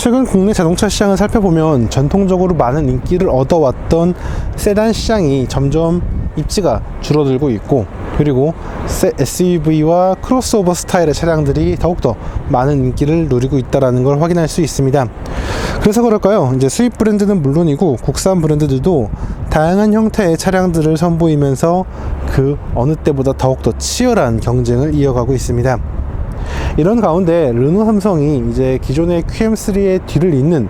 최근 국내 자동차 시장을 살펴보면 전통적으로 많은 인기를 얻어왔던 세단 시장이 점점 입지가 줄어들고 있고, 그리고 SUV와 크로스오버 스타일의 차량들이 더욱더 많은 인기를 누리고 있다는 걸 확인할 수 있습니다. 그래서 그럴까요? 이제 수입 브랜드는 물론이고 국산 브랜드들도 다양한 형태의 차량들을 선보이면서 그 어느 때보다 더욱더 치열한 경쟁을 이어가고 있습니다. 이런 가운데 르노 삼성이 이제 기존의 QM3의 뒤를 잇는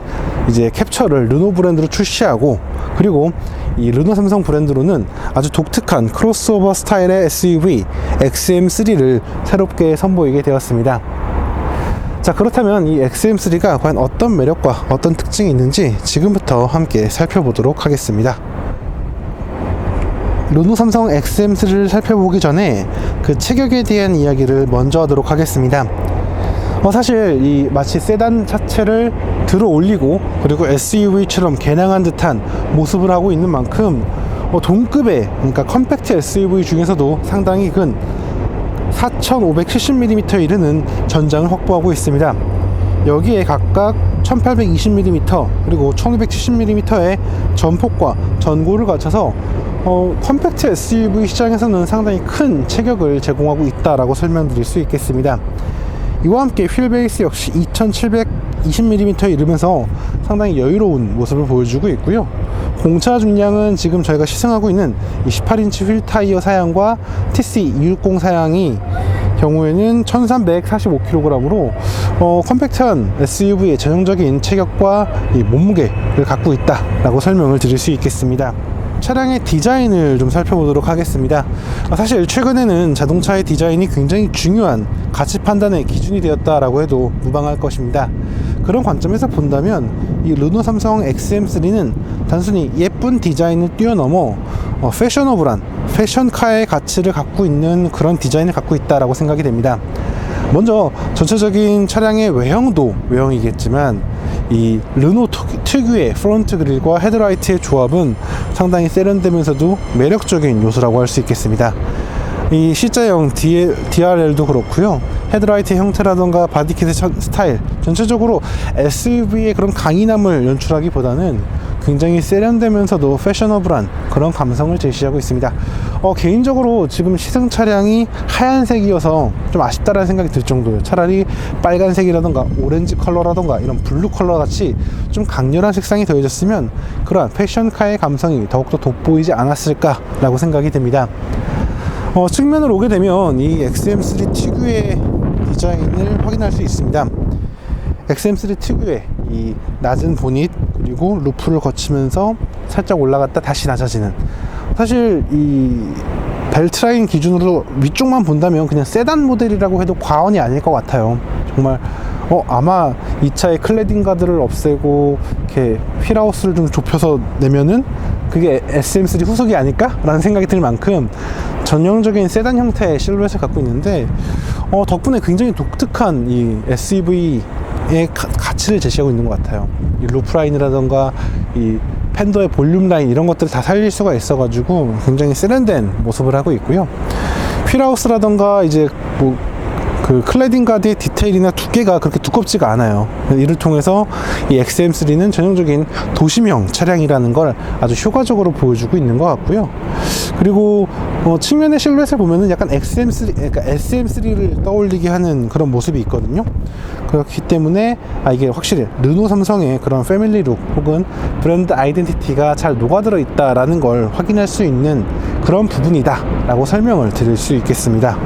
이제 캡처를 르노 브랜드로 출시하고, 그리고 이 르노 삼성 브랜드로는 아주 독특한 크로스오버 스타일의 SUV XM3를 새롭게 선보이게 되었습니다. 자, 그렇다면 이 XM3가 과연 어떤 매력과 어떤 특징이 있는지 지금부터 함께 살펴보도록 하겠습니다. 르노 삼성 XM3를 살펴보기 전에 그 체격에 대한 이야기를 먼저 하도록 하겠습니다. 사실 이 마치 세단 자체를 들어 올리고 그리고 SUV처럼 개량한 듯한 모습을 하고 있는 만큼 동급의, 그러니까 컴팩트 SUV 중에서도 상당히 큰 4570mm에 이르는 전장을 확보하고 있습니다. 여기에 각각 1820mm 그리고 1270mm의 전폭과 전고를 갖춰서 컴팩트 SUV 시장에서는 상당히 큰 체격을 제공하고 있다라고 설명드릴 수 있겠습니다. 이와 함께 휠베이스 역시 2720mm에 이르면서 상당히 여유로운 모습을 보여주고 있고요. 공차 중량은 지금 저희가 시승하고 있는 18인치 휠 타이어 사양과 TC260 사양이 경우에는 1345kg으로 컴팩트한 SUV의 전형적인 체격과 이 몸무게를 갖고 있다라고 설명을 드릴 수 있겠습니다. 차량의 디자인을 좀 살펴보도록 하겠습니다. 사실 최근에는 자동차의 디자인이 굉장히 중요한 가치 판단의 기준이 되었다라고 해도 무방할 것입니다. 그런 관점에서 본다면 이 르노 삼성 XM3는 단순히 예쁜 디자인을 뛰어넘어 패셔너블한 패션카의 가치를 갖고 있는 그런 디자인을 갖고 있다라고 생각이 됩니다. 먼저 전체적인 차량의 외형도 외형이겠지만 이 르노 특유의 프론트 그릴과 헤드라이트의 조합은 상당히 세련되면서도 매력적인 요소라고 할 수 있겠습니다. 이 C자형 DRL도 그렇고요, 헤드라이트 형태라던가 바디킷의 스타일, 전체적으로 SUV의 그런 강인함을 연출하기보다는 굉장히 세련되면서도 패셔너블한 그런 감성을 제시하고 있습니다. 개인적으로 지금 시승 차량이 하얀색이어서 좀 아쉽다라는 생각이 들 정도예요. 차라리 빨간색이라던가 오렌지 컬러라던가 이런 블루 컬러 같이 좀 강렬한 색상이 더해졌으면 그러한 패션카의 감성이 더욱더 돋보이지 않았을까라고 생각이 됩니다. 측면을 오게 되면 이 XM3 특유의 디자인을 확인할 수 있습니다. XM3 특유의 이 낮은 보닛 그리고 루프를 거치면서 살짝 올라갔다 다시 낮아지는, 사실 이 벨트 라인 기준으로 위쪽만 본다면 그냥 세단 모델이라고 해도 과언이 아닐 것 같아요. 정말 아마 이 차의 클래딩 가드를 없애고 이렇게 휠하우스를 좀 좁혀서 내면은 그게 SM3 후속이 아닐까? 라는 생각이 들 만큼 전형적인 세단 형태의 실루엣을 갖고 있는데 덕분에 굉장히 독특한 이 SUV의 가치를 제시하고 있는 것 같아요. 이 루프 라인이라던가 이 팬더의 볼륨 라인 이런 것들을 다 살릴 수가 있어가지고 굉장히 세련된 모습을 하고 있고요. 휠하우스라던가 이제 그 클래딩 가드의 디테일이나 두께가 그렇게 두껍지가 않아요. 이를 통해서 이 XM3는 전형적인 도심형 차량이라는 걸 아주 효과적으로 보여주고 있는 것 같고요. 그리고 측면의 실루엣을 보면은 약간 XM3, 그러니까 SM3를 떠올리게 하는 그런 모습이 있거든요. 그렇기 때문에 이게 확실히 르노 삼성의 그런 패밀리룩 혹은 브랜드 아이덴티티가 잘 녹아들어 있다라는 걸 확인할 수 있는 그런 부분이다 라고 설명을 드릴 수 있겠습니다.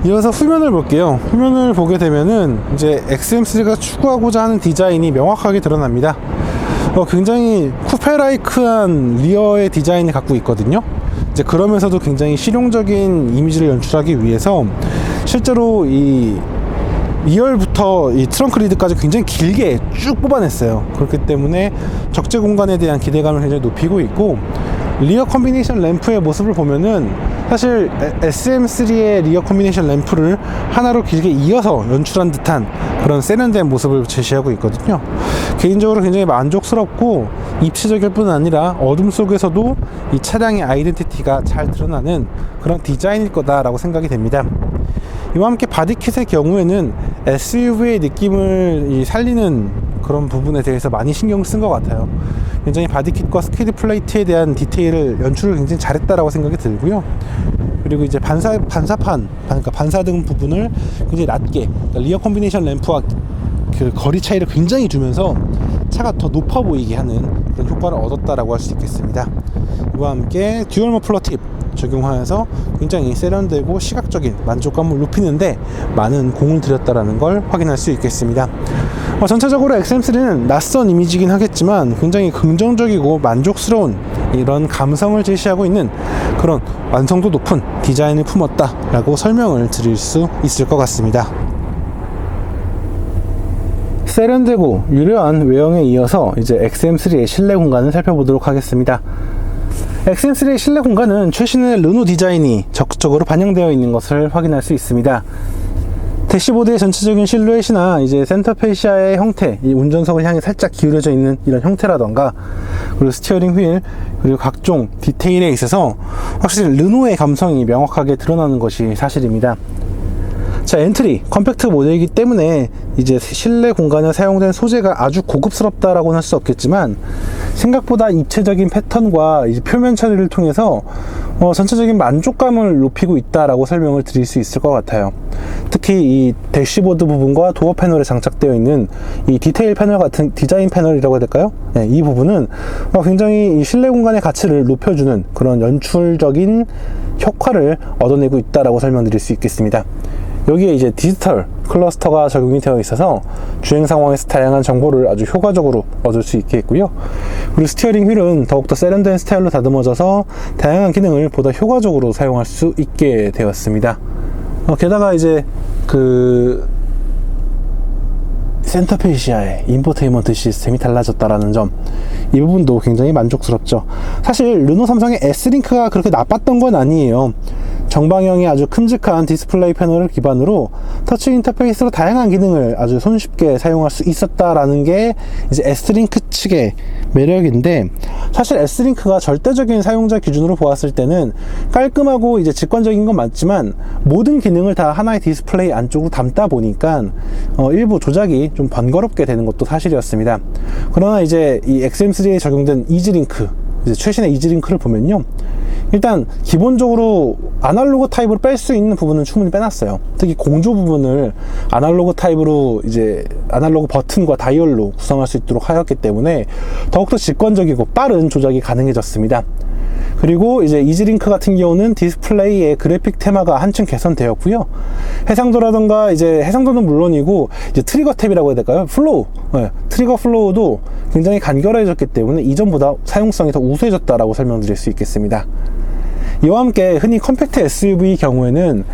이어서 후면을 볼게요. 후면을 보게 되면은 이제 XM3가 추구하고자 하는 디자인이 명확하게 드러납니다. 굉장히 쿠페라이크한 리어의 디자인을 갖고 있거든요. 이제 그러면서도 굉장히 실용적인 이미지를 연출하기 위해서 실제로 이 2열부터 이 트렁크 리드까지 굉장히 길게 쭉 뽑아냈어요. 그렇기 때문에 적재 공간에 대한 기대감을 굉장히 높이고 있고, 리어 컨비네이션 램프의 모습을 보면은 사실 SM3의 리어 컨비네이션 램프를 하나로 길게 이어서 연출한 듯한 그런 세련된 모습을 제시하고 있거든요. 개인적으로 굉장히 만족스럽고 입체적일 뿐 아니라 어둠 속에서도 이 차량의 아이덴티티가 잘 드러나는 그런 디자인일 거다라고 생각이 됩니다. 이와 함께 바디킷의 경우에는 SUV의 느낌을 살리는 그런 부분에 대해서 많이 신경을 쓴 것 같아요. 굉장히 바디킷과 스키드 플레이트에 대한 디테일을 연출을 굉장히 잘했다라고 생각이 들고요. 그리고 이제 반사판, 그러니까 반사등 부분을 굉장히 낮게, 그러니까 리어 콤비네이션 램프와 그 거리 차이를 굉장히 주면서 차가 더 높아 보이게 하는 그런 효과를 얻었다라고 할 수 있겠습니다. 이와 함께 듀얼 머플러 팁 적용하여서 굉장히 세련되고 시각적인 만족감을 높이는데 많은 공을 들였다라는 걸 확인할 수 있겠습니다. 전체적으로 XM3는 낯선 이미지긴 하겠지만 굉장히 긍정적이고 만족스러운 이런 감성을 제시하고 있는 그런 완성도 높은 디자인을 품었다 라고 설명을 드릴 수 있을 것 같습니다. 세련되고 유려한 외형에 이어서 이제 XM3의 실내 공간을 살펴보도록 하겠습니다. XM3의 실내 공간은 최신의 르노 디자인이 적극적으로 반영되어 있는 것을 확인할 수 있습니다. 대시보드의 전체적인 실루엣이나 이제 센터 페시아의 형태, 이 운전석을 향해 살짝 기울여져 있는 이런 형태라던가, 그리고 스티어링 휠, 그리고 각종 디테일에 있어서 확실히 르노의 감성이 명확하게 드러나는 것이 사실입니다. 자, 엔트리 컴팩트 모델이기 때문에 이제 실내 공간에 사용된 소재가 아주 고급스럽다라고는 할 수 없겠지만 생각보다 입체적인 패턴과 이제 표면 처리를 통해서 전체적인 만족감을 높이고 있다라고 설명을 드릴 수 있을 것 같아요. 특히 이 대시보드 부분과 도어 패널에 장착되어 있는 이 디테일 패널 같은 디자인 패널이라고 해야 될까요? 네, 이 부분은 굉장히 이 실내 공간의 가치를 높여주는 그런 연출적인 효과를 얻어내고 있다라고 설명드릴 수 있겠습니다. 여기에 이제 디지털 클러스터가 적용이 되어 있어서 주행 상황에서 다양한 정보를 아주 효과적으로 얻을 수 있게 했고요. 그리고 스티어링 휠은 더욱더 세련된 스타일로 다듬어져서 다양한 기능을 보다 효과적으로 사용할 수 있게 되었습니다. 게다가 이제 그 센터 페시아의 인포테인먼트 시스템이 달라졌다라는 점, 이 부분도 굉장히 만족스럽죠. 사실 르노 삼성의 S링크가 그렇게 나빴던 건 아니에요. 정방형의 아주 큼직한 디스플레이 패널을 기반으로 터치 인터페이스로 다양한 기능을 아주 손쉽게 사용할 수 있었다라는 게 이제 S링크 측의 매력인데, 사실 S링크가 절대적인 사용자 기준으로 보았을 때는 깔끔하고 이제 직관적인 건 맞지만 모든 기능을 다 하나의 디스플레이 안쪽으로 담다 보니까 일부 조작이 좀 번거롭게 되는 것도 사실이었습니다. 그러나 이제 이 XM3에 적용된 이지링크, 이제 최신의 이지링크를 보면요, 일단 기본적으로 아날로그 타입으로 뺄 수 있는 부분은 충분히 빼놨어요. 특히 공조 부분을 아날로그 타입으로 이제 아날로그 버튼과 다이얼로 구성할 수 있도록 하였기 때문에 더욱더 직관적이고 빠른 조작이 가능해졌습니다. 그리고 이제 이지링크 같은 경우는 디스플레이의 그래픽 테마가 한층 개선되었고요. 해상도라던가 이제 해상도는 물론이고 이제 트리거 탭이라고 해야 될까요? 플로우, 네, 트리거 플로우도 굉장히 간결해졌기 때문에 이전보다 사용성이 더 우수해졌다라고 설명드릴 수 있겠습니다. 이와 함께 흔히 컴팩트 SUV 경우에는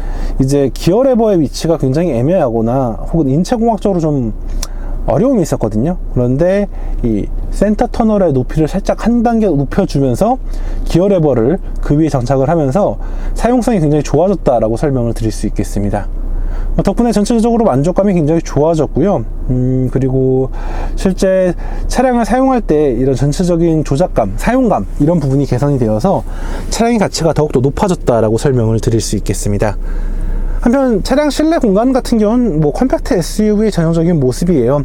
이제 기어 레버의 위치가 굉장히 애매하거나 혹은 인체공학적으로 좀 어려움이 있었거든요. 그런데 이 센터 터널의 높이를 살짝 한 단계 높여주면서 기어 레버를 그 위에 장착을 하면서 사용성이 굉장히 좋아졌다라고 설명을 드릴 수 있겠습니다. 덕분에 전체적으로 만족감이 굉장히 좋아졌고요. 그리고 실제 차량을 사용할 때 이런 전체적인 조작감, 사용감, 이런 부분이 개선이 되어서 차량의 가치가 더욱더 높아졌다라고 설명을 드릴 수 있겠습니다. 한편 차량 실내 공간 같은 경우는 뭐 컴팩트 SUV의 전형적인 모습이에요.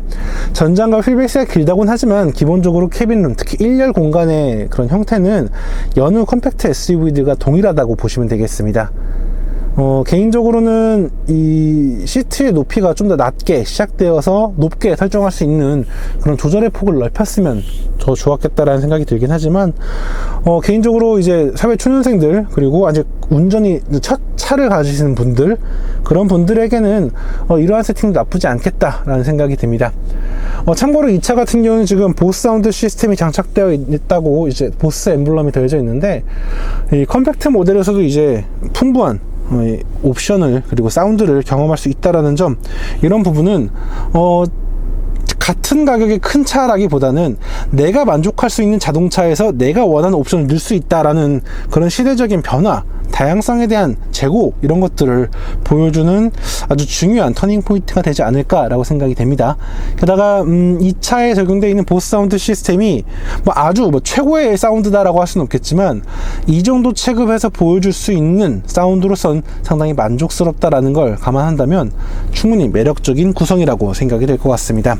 전장과 휠베이스가 길다곤 하지만 기본적으로 캐빈룸, 특히 1열 공간의 그런 형태는 여느 컴팩트 SUV들과 동일하다고 보시면 되겠습니다. 개인적으로는 이 시트의 높이가 좀 더 낮게 시작되어서 높게 설정할 수 있는 그런 조절의 폭을 넓혔으면 더 좋았겠다라는 생각이 들긴 하지만, 개인적으로 이제 사회 초년생들, 그리고 아직 운전이 첫 차를 가지시는 분들, 그런 분들에게는 이러한 세팅도 나쁘지 않겠다라는 생각이 듭니다. 참고로 이 차 같은 경우는 지금 보스 사운드 시스템이 장착되어 있다고 이제 보스 엠블럼이 되어져 있는데, 이 컴팩트 모델에서도 이제 풍부한 옵션을 그리고 사운드를 경험할 수 있다라는 점, 이런 부분은 같은 가격의 큰 차라기보다는 내가 만족할 수 있는 자동차에서 내가 원하는 옵션을 넣을 수 있다라는 그런 시대적인 변화, 다양성에 대한 재고 이런 것들을 보여주는 아주 중요한 터닝 포인트가 되지 않을까라고 생각이 됩니다. 게다가 이 차에 적용되어 있는 보스 사운드 시스템이 아주 최고의 사운드다라고 할 수는 없겠지만 이 정도 체급에서 보여줄 수 있는 사운드로선 상당히 만족스럽다라는 걸 감안한다면 충분히 매력적인 구성이라고 생각이 될 것 같습니다.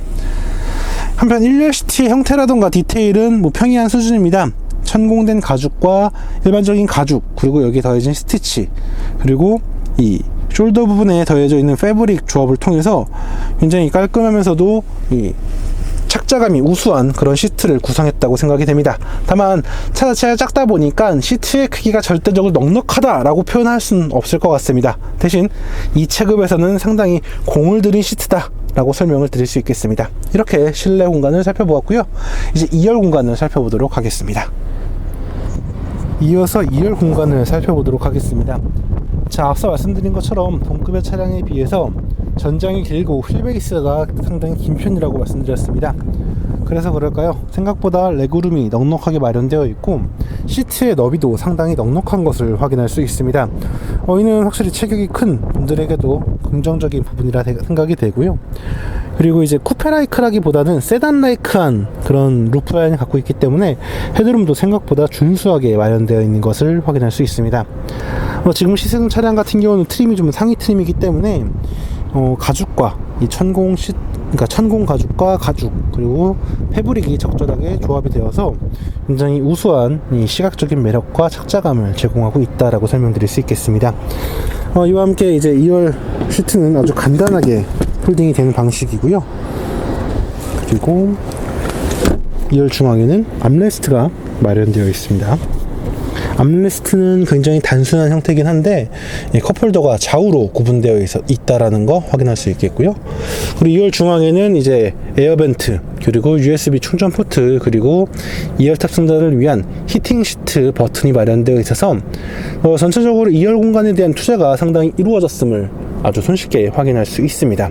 한편 1열 시트의 형태라던가 디테일은 평이한 수준입니다. 천공된 가죽과 일반적인 가죽, 그리고 여기에 더해진 스티치, 그리고 이 숄더 부분에 더해져 있는 패브릭 조합을 통해서 굉장히 깔끔하면서도 이 착자감이 우수한 그런 시트를 구성했다고 생각이 됩니다. 다만 차 자체가 작다 보니까 시트의 크기가 절대적으로 넉넉하다라고 표현할 수는 없을 것 같습니다. 대신 이 체급에서는 상당히 공을 들인 시트다 라고 설명을 드릴 수 있겠습니다. 이렇게 실내 공간을 살펴보았고요. 이제 2열 공간을 살펴보도록 하겠습니다. 이어서 2열 공간을 살펴보도록 하겠습니다. 자, 앞서 말씀드린 것처럼 동급의 차량에 비해서 전장이 길고 휠베이스가 상당히 긴 편이라고 말씀드렸습니다. 그래서 그럴까요? 생각보다 레그룸이 넉넉하게 마련되어 있고 시트의 너비도 상당히 넉넉한 것을 확인할 수 있습니다. 이는 확실히 체격이 큰 분들에게도 긍정적인 부분이라 생각이 되고요. 그리고 이제 쿠페라이크라기보다는 세단라이크한 그런 루프 라인을 갖고 있기 때문에 헤드룸도 생각보다 준수하게 마련되어 있는 것을 확인할 수 있습니다. 지금 시승 차량 같은 경우는 트림이 좀 상위 트림이기 때문에 가죽과 이 천공 가죽과 가죽, 그리고 패브릭이 적절하게 조합이 되어서 굉장히 우수한 이 시각적인 매력과 착자감을 제공하고 있다라고 설명드릴 수 있겠습니다. 이와 함께 이제 2열 시트는 아주 간단하게 폴딩이 되는 방식이고요. 그리고 2열 중앙에는 암레스트가 마련되어 있습니다. 암레스트는 굉장히 단순한 형태이긴 한데 컵홀더가 좌우로 구분되어 있다라는 거 확인할 수 있겠고요. 그리고 2열 중앙에는 이제 에어벤트, 그리고 USB 충전 포트, 그리고 2열 탑승자를 위한 히팅 시트 버튼이 마련되어 있어서 전체적으로 2열 공간에 대한 투자가 상당히 이루어졌음을 아주 손쉽게 확인할 수 있습니다.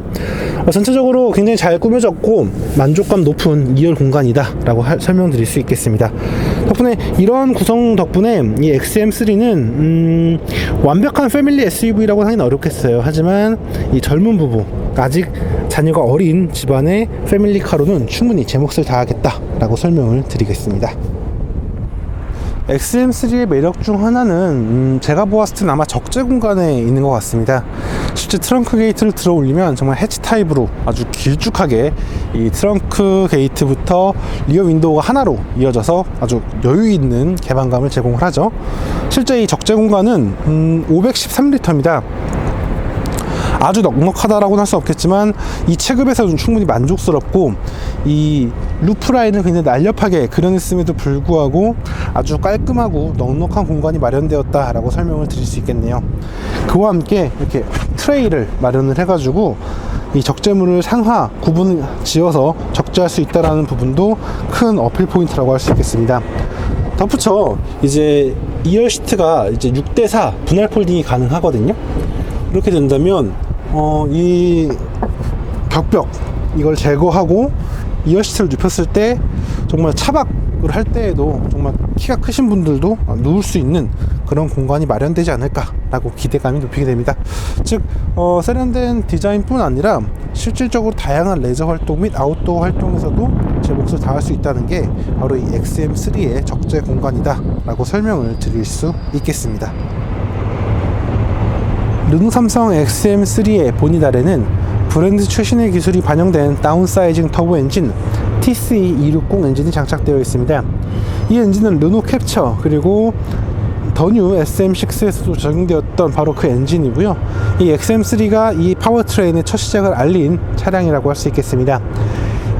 전체적으로 굉장히 잘 꾸며졌고 만족감 높은 2열 공간이다 라고 설명드릴 수 있겠습니다. 덕분에 이런 구성 덕분에 이 XM3는 완벽한 패밀리 SUV라고 하기는 어렵겠어요. 하지만 이 젊은 부부, 아직 자녀가 어린 집안의 패밀리카로는 충분히 제 몫을 다하겠다 라고 설명을 드리겠습니다. XM3의 매력 중 하나는 제가 보았을 때는 아마 적재 공간에 있는 것 같습니다. 실제 트렁크 게이트를 들어 올리면 정말 해치 타입으로 아주 길쭉하게 이 트렁크 게이트부터 리어 윈도우가 하나로 이어져서 아주 여유 있는 개방감을 제공을 하죠. 실제 이 적재 공간은 513리터입니다. 아주 넉넉하다라고는 할 수 없겠지만 이 체급에서는 충분히 만족스럽고 이 루프 라인을 굉장히 날렵하게 그려냈음에도 불구하고 아주 깔끔하고 넉넉한 공간이 마련되었다라고 설명을 드릴 수 있겠네요. 그와 함께 이렇게 트레이를 마련을 해가지고 이 적재물을 상하 구분 지어서 적재할 수 있다라는 부분도 큰 어필 포인트라고 할 수 있겠습니다. 덧붙여 이제 2열 시트가 이제 6대4 분할 폴딩이 가능하거든요. 그렇게 된다면 이 격벽 이걸 제거하고 2열 시트를 눕혔을 때 정말 차박을 할 때에도 정말 키가 크신 분들도 누울 수 있는 그런 공간이 마련되지 않을까라고 기대감이 높이게 됩니다. 즉 세련된 디자인뿐 아니라 실질적으로 다양한 레저 활동 및 아웃도어 활동에서도 제 몫을 다할 수 있다는 게 바로 이 XM3의 적재 공간이다 라고 설명을 드릴 수 있겠습니다. 르노 삼성 XM3의 본닛 아래는 브랜드 최신의 기술이 반영된 다운사이징 터보 엔진 TC260 엔진이 장착되어 있습니다. 이 엔진은 르노 캡처 그리고 더 뉴 SM6에서도 적용되었던 바로 그 엔진이고요. 이 XM3가 이 파워트레인의 첫 시작을 알린 차량이라고 할 수 있겠습니다.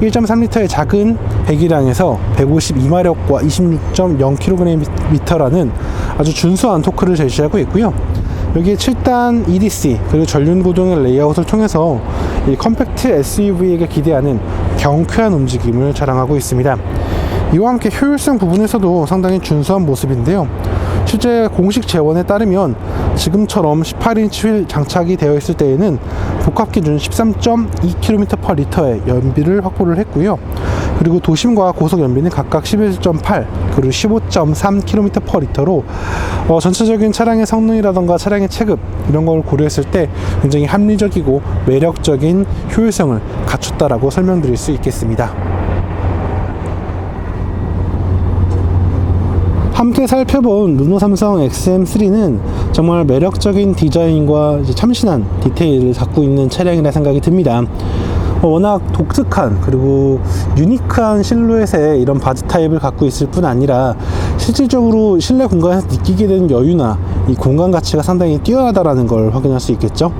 1.3L의 작은 배기량에서 152마력과 26.0kgm라는 아주 준수한 토크를 제시하고 있고요. 여기에 7단 EDC 그리고 전륜 구동의 레이아웃을 통해서 이 컴팩트 SUV에게 기대하는 경쾌한 움직임을 자랑하고 있습니다. 이와 함께 효율성 부분에서도 상당히 준수한 모습인데요. 실제 공식 재원에 따르면 지금처럼 18인치 휠 장착이 되어 있을 때에는 복합 기준 13.2km/L의 연비를 확보를 했고요. 그리고 도심과 고속 연비는 각각 11.8 그리고 15.3km/L로 전체적인 차량의 성능이라던가 차량의 체급 이런 걸 고려했을 때 굉장히 합리적이고 매력적인 효율성을 갖췄다라고 설명드릴 수 있겠습니다. 함께 살펴본 르노 삼성 XM3는 정말 매력적인 디자인과 참신한 디테일을 갖고 있는 차량이라 생각이 듭니다. 워낙 독특한 그리고 유니크한 실루엣의 이런 바디 타입을 갖고 있을 뿐 아니라 실질적으로 실내 공간에서 느끼게 되는 여유나 이 공간 가치가 상당히 뛰어나다라는 걸 확인할 수 있겠죠.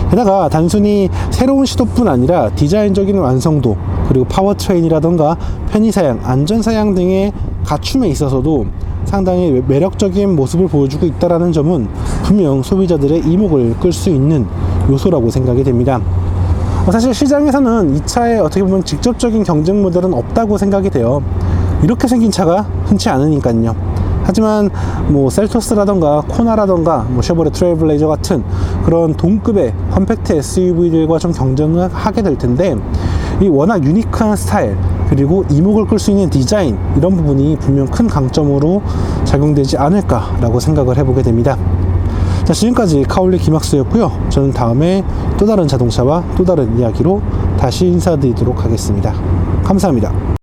게다가 단순히 새로운 시도뿐 아니라 디자인적인 완성도 그리고 파워트레인이라던가 편의사양, 안전사양 등의 갖춤에 있어서도 상당히 매력적인 모습을 보여주고 있다는 점은 분명 소비자들의 이목을 끌 수 있는 요소라고 생각이 됩니다. 사실 시장에서는 이 차에 어떻게 보면 직접적인 경쟁 모델은 없다고 생각이 돼요. 이렇게 생긴 차가 흔치 않으니까요. 하지만 뭐 셀토스라던가 코나라던가 뭐 쉐보레 트레일블레이저 같은 그런 동급의 컴팩트 SUV들과 좀 경쟁을 하게 될 텐데, 이 워낙 유니크한 스타일 그리고 이목을 끌 수 있는 디자인, 이런 부분이 분명 큰 강점으로 작용되지 않을까라고 생각을 해보게 됩니다. 자, 지금까지 카올리 김학수였고요. 저는 다음에 또 다른 자동차와 또 다른 이야기로 다시 인사드리도록 하겠습니다. 감사합니다.